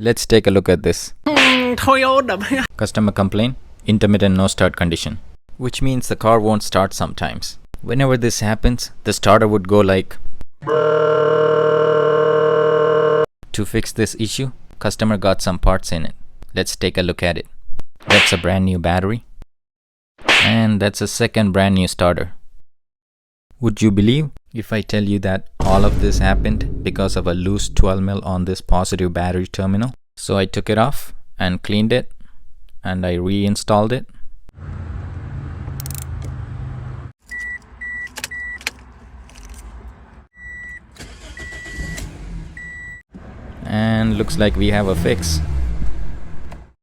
Let's take a look at this. Customer complaint, intermittent no start condition, which means the car won't start sometimes. Whenever this happens, the starter would go like. To fix this issue, customer got some parts in it. Let's take a look at it. That's a brand new battery. And that's a second brand new starter. Would you believe if I tell you that all of this happened because of a loose 12mm on this positive battery terminal? So I took it off and cleaned it and I reinstalled it. And looks like we have a fix.